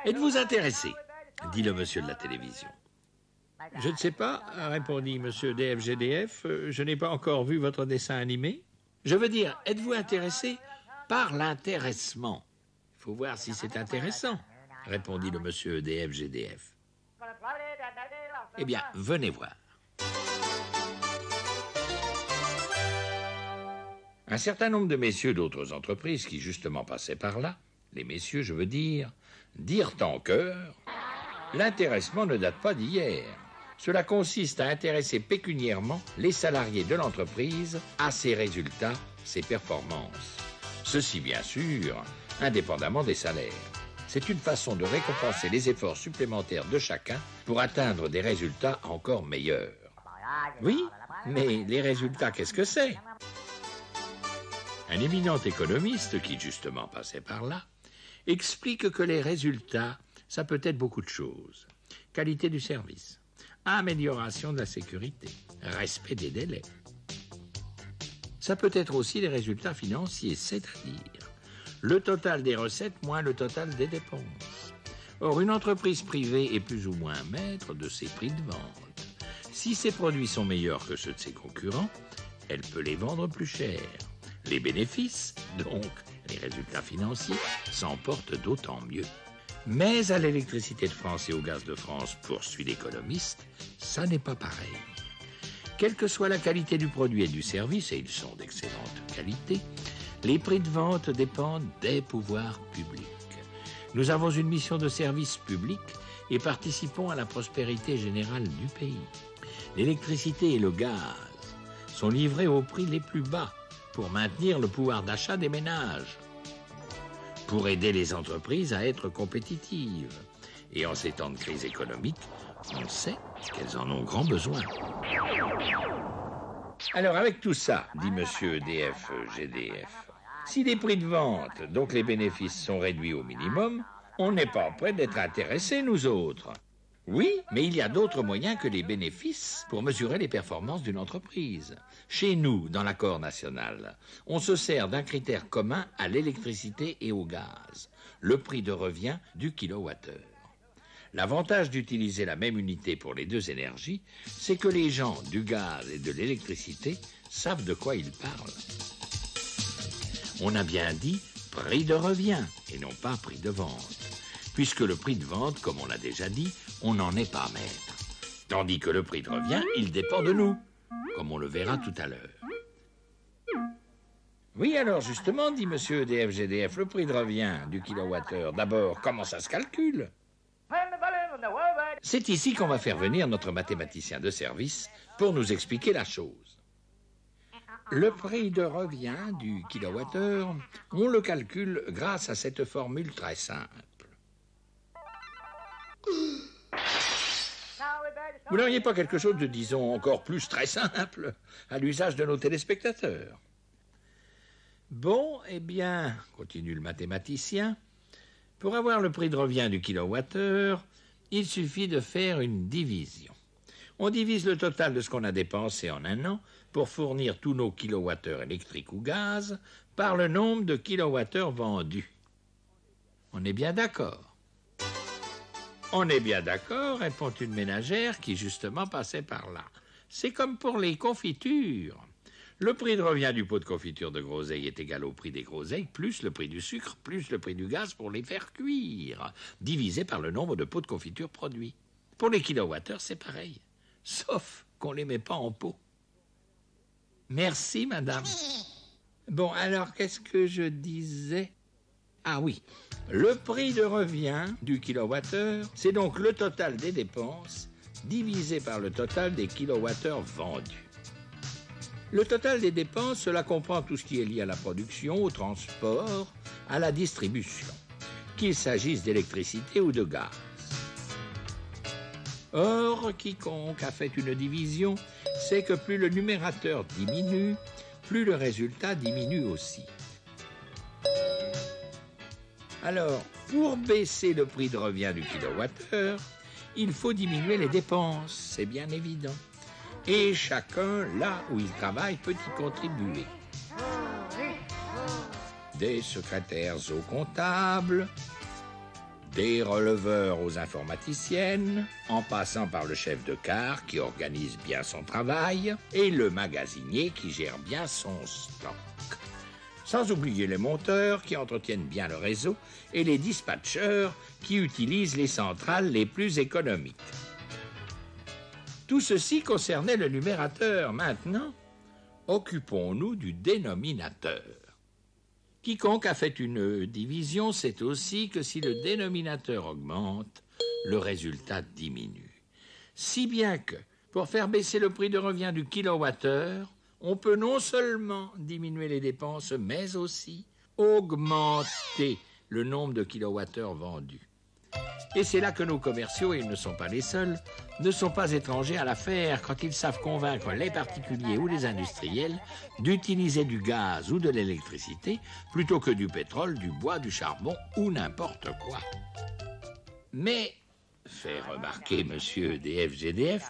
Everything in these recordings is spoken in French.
Êtes-vous intéressé? Dit le monsieur de la télévision. Je ne sais pas, répondit monsieur DFGDF. Je n'ai pas encore vu votre dessin animé. Je veux dire, êtes-vous intéressé par l'intéressement? Il faut voir si c'est intéressant, répondit le monsieur DFGDF. Eh bien, venez voir. Un certain nombre de messieurs d'autres entreprises qui justement passaient par là, les messieurs, je veux dire, dirent en chœur, l'intéressement ne date pas d'hier. Cela consiste à intéresser pécuniairement les salariés de l'entreprise à ses résultats, ses performances. Ceci, bien sûr, indépendamment des salaires. C'est une façon de récompenser les efforts supplémentaires de chacun pour atteindre des résultats encore meilleurs. Oui, mais les résultats, qu'est-ce que c'est? Un éminent économiste, qui justement passait par là, explique que les résultats, ça peut être beaucoup de choses. Qualité du service, amélioration de la sécurité, respect des délais. Ça peut être aussi les résultats financiers, c'est-à-dire le total des recettes moins le total des dépenses. Or, une entreprise privée est plus ou moins maître de ses prix de vente. Si ses produits sont meilleurs que ceux de ses concurrents, elle peut les vendre plus cher. Les bénéfices, donc les résultats financiers, s'en portent d'autant mieux. Mais à l'électricité de France et au gaz de France, poursuit l'économiste, ça n'est pas pareil. Quelle que soit la qualité du produit et du service, et ils sont d'excellente qualité, les prix de vente dépendent des pouvoirs publics. Nous avons une mission de service public et participons à la prospérité générale du pays. L'électricité et le gaz sont livrés aux prix les plus bas pour maintenir le pouvoir d'achat des ménages, pour aider les entreprises à être compétitives. Et en ces temps de crise économique, on sait qu'elles en ont grand besoin. Alors avec tout ça, dit monsieur DFGDF, si les prix de vente, donc les bénéfices, sont réduits au minimum, on n'est pas près d'être intéressés, nous autres. Oui, mais il y a d'autres moyens que les bénéfices pour mesurer les performances d'une entreprise. Chez nous, dans l'accord national, on se sert d'un critère commun à l'électricité et au gaz, le prix de revient du kilowattheure. L'avantage d'utiliser la même unité pour les deux énergies, c'est que les gens du gaz et de l'électricité savent de quoi ils parlent. On a bien dit prix de revient et non pas prix de vente, puisque le prix de vente, comme on l'a déjà dit, on n'en est pas maître. Tandis que le prix de revient, il dépend de nous, comme on le verra tout à l'heure. Oui, alors justement, dit monsieur DFGDF, le prix de revient du kilowattheure, d'abord, comment ça se calcule? C'est ici qu'on va faire venir notre mathématicien de service pour nous expliquer la chose. Le prix de revient du kilowattheure, on le calcule grâce à cette formule très simple. Vous n'auriez pas quelque chose de, disons, encore plus très simple à l'usage de nos téléspectateurs? Bon, eh bien, continue le mathématicien, pour avoir le prix de revient du kilowattheure, il suffit de faire une division. On divise le total de ce qu'on a dépensé en un an pour fournir tous nos kilowattheures électriques ou gaz par le nombre de kilowattheures vendus. On est bien d'accord? On est bien d'accord, répond une ménagère qui justement passait par là. C'est comme pour les confitures. Le prix de revient du pot de confiture de groseille est égal au prix des groseilles, plus le prix du sucre, plus le prix du gaz pour les faire cuire, divisé par le nombre de pots de confiture produits. Pour les kilowattheures, c'est pareil, sauf qu'on ne les met pas en pot. Merci, madame. Bon, alors, qu'est-ce que je disais? Ah oui, le prix de revient du kilowattheure, c'est donc le total des dépenses divisé par le total des kilowattheures vendus. Le total des dépenses, cela comprend tout ce qui est lié à la production, au transport, à la distribution, qu'il s'agisse d'électricité ou de gaz. Or, quiconque a fait une division sait que plus le numérateur diminue, plus le résultat diminue aussi. Alors, pour baisser le prix de revient du kilowattheure, il faut diminuer les dépenses, c'est bien évident. Et chacun, là où il travaille, peut y contribuer. Des secrétaires au comptable, des releveurs aux informaticiennes, en passant par le chef de car qui organise bien son travail et le magasinier qui gère bien son stock. Sans oublier les monteurs qui entretiennent bien le réseau et les dispatchers qui utilisent les centrales les plus économiques. Tout ceci concernait le numérateur. Maintenant, occupons-nous du dénominateur. Quiconque a fait une division sait aussi que si le dénominateur augmente, le résultat diminue. Si bien que, pour faire baisser le prix de revient du kilowattheure, on peut non seulement diminuer les dépenses, mais aussi augmenter le nombre de kilowattheures vendus. Et c'est là que nos commerciaux, et ils ne sont pas les seuls, ne sont pas étrangers à l'affaire quand ils savent convaincre les particuliers ou les industriels d'utiliser du gaz ou de l'électricité plutôt que du pétrole, du bois, du charbon ou n'importe quoi. Mais, fait remarquer monsieur DFGDF,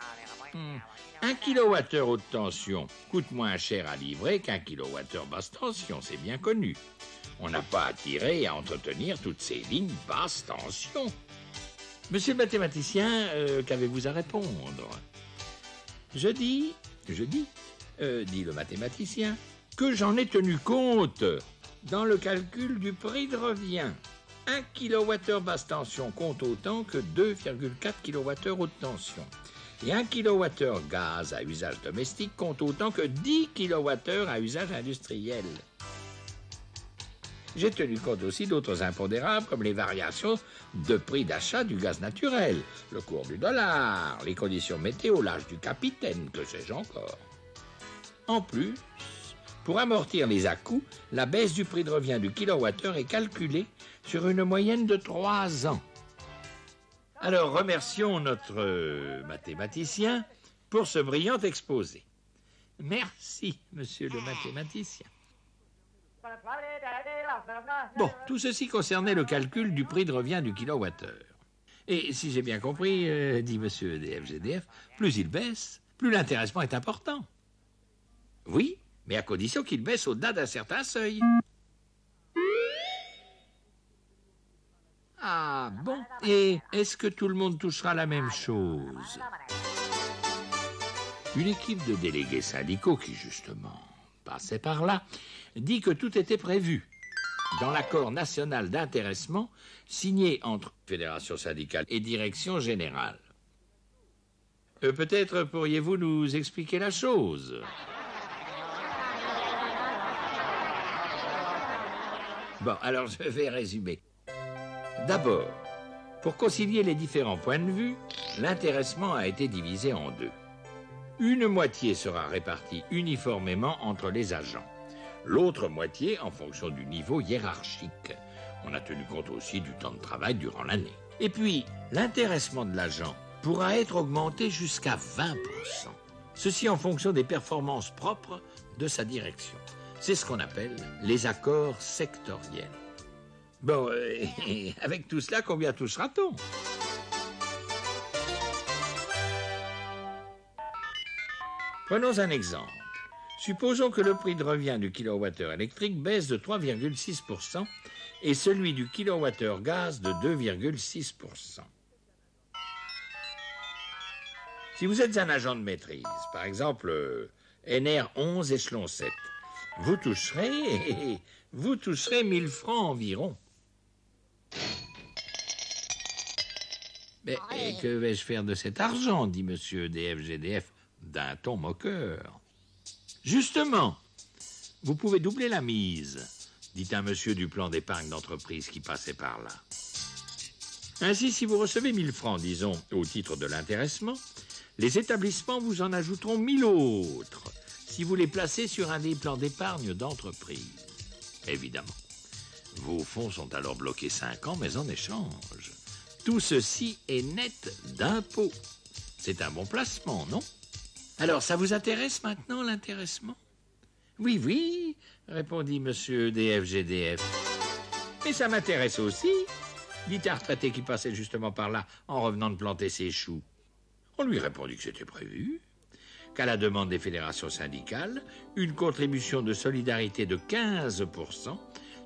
un kilowattheure haute tension coûte moins cher à livrer qu'un kilowattheure basse tension, c'est bien connu. On n'a pas à tirer et à entretenir toutes ces lignes basse tension. Monsieur le mathématicien, qu'avez-vous à répondre? Je dis, dit le mathématicien, que j'en ai tenu compte dans le calcul du prix de revient. 1 kWh basse tension compte autant que 2,4 kWh haute tension. Et 1 kWh gaz à usage domestique compte autant que 10 kWh à usage industriel. J'ai tenu compte aussi d'autres impondérables comme les variations de prix d'achat du gaz naturel, le cours du dollar, les conditions météo, l'âge du capitaine, que sais-je encore. En plus, pour amortir les à-coups, la baisse du prix de revient du kilowattheure est calculée sur une moyenne de 3 ans. Alors remercions notre mathématicien pour ce brillant exposé. Merci, monsieur le mathématicien. Bon, tout ceci concernait le calcul du prix de revient du kilowattheure. Et si j'ai bien compris, dit monsieur DFGDF, plus il baisse, plus l'intéressement est important. Oui, mais à condition qu'il baisse au-delà d'un certain seuil. Ah, bon. Et est-ce que tout le monde touchera la même chose? Une équipe de délégués syndicaux qui, justement, passait par là, dit que tout était prévu dans l'accord national d'intéressement signé entre Fédération syndicale et Direction générale. Peut-être pourriez-vous nous expliquer la chose? Bon, alors je vais résumer. D'abord, pour concilier les différents points de vue, l'intéressement a été divisé en deux. Une moitié sera répartie uniformément entre les agents. L'autre moitié en fonction du niveau hiérarchique. On a tenu compte aussi du temps de travail durant l'année. Et puis, l'intéressement de l'agent pourra être augmenté jusqu'à 20%. Ceci en fonction des performances propres de sa direction. C'est ce qu'on appelle les accords sectoriels. Bon, avec tout cela, combien touchera-t-on? Prenons un exemple. Supposons que le prix de revient du kilowattheure électrique baisse de 3,6% et celui du kilowattheure gaz de 2,6%. Si vous êtes un agent de maîtrise, par exemple NR 11 échelon 7, vous toucherez 1000 francs environ. Mais que vais-je faire de cet argent, dit monsieur DFGDF d'un ton moqueur. Justement, vous pouvez doubler la mise, dit un monsieur du plan d'épargne d'entreprise qui passait par là. Ainsi, si vous recevez 1000 francs, disons, au titre de l'intéressement, les établissements vous en ajouteront 1000 autres, si vous les placez sur un des plans d'épargne d'entreprise. Évidemment. Vos fonds sont alors bloqués 5 ans, mais en échange. Tout ceci est net d'impôts. C'est un bon placement, non? Alors, ça vous intéresse maintenant, l'intéressement? Oui, oui, répondit monsieur DFGDF. Mais ça m'intéresse aussi, dit un retraité qui passait justement par là en revenant de planter ses choux. On lui répondit que c'était prévu, qu'à la demande des fédérations syndicales, une contribution de solidarité de 15%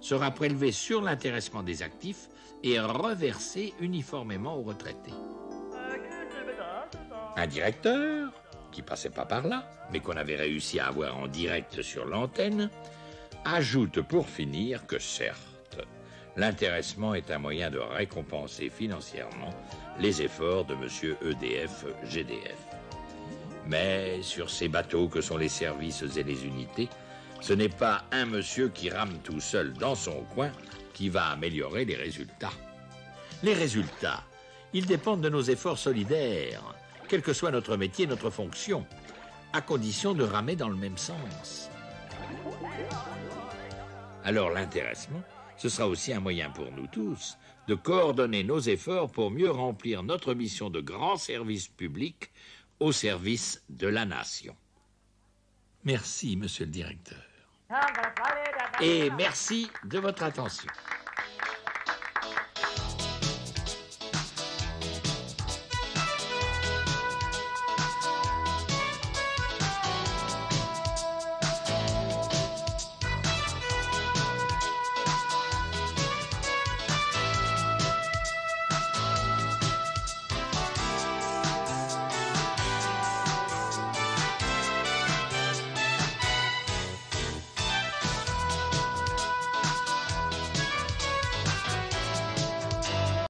sera prélevé sur l'intéressement des actifs et reversé uniformément aux retraités. Un directeur, qui passait pas par là, mais qu'on avait réussi à avoir en direct sur l'antenne, ajoute pour finir que certes, l'intéressement est un moyen de récompenser financièrement les efforts de M. EDF-GDF. Mais sur ces bateaux que sont les services et les unités, ce n'est pas un monsieur qui rame tout seul dans son coin qui va améliorer les résultats. Les résultats, ils dépendent de nos efforts solidaires, quel que soit notre métier, notre fonction, à condition de ramer dans le même sens. Alors l'intéressement, ce sera aussi un moyen pour nous tous de coordonner nos efforts pour mieux remplir notre mission de grand service public au service de la nation. Merci, monsieur le directeur. Et merci de votre attention.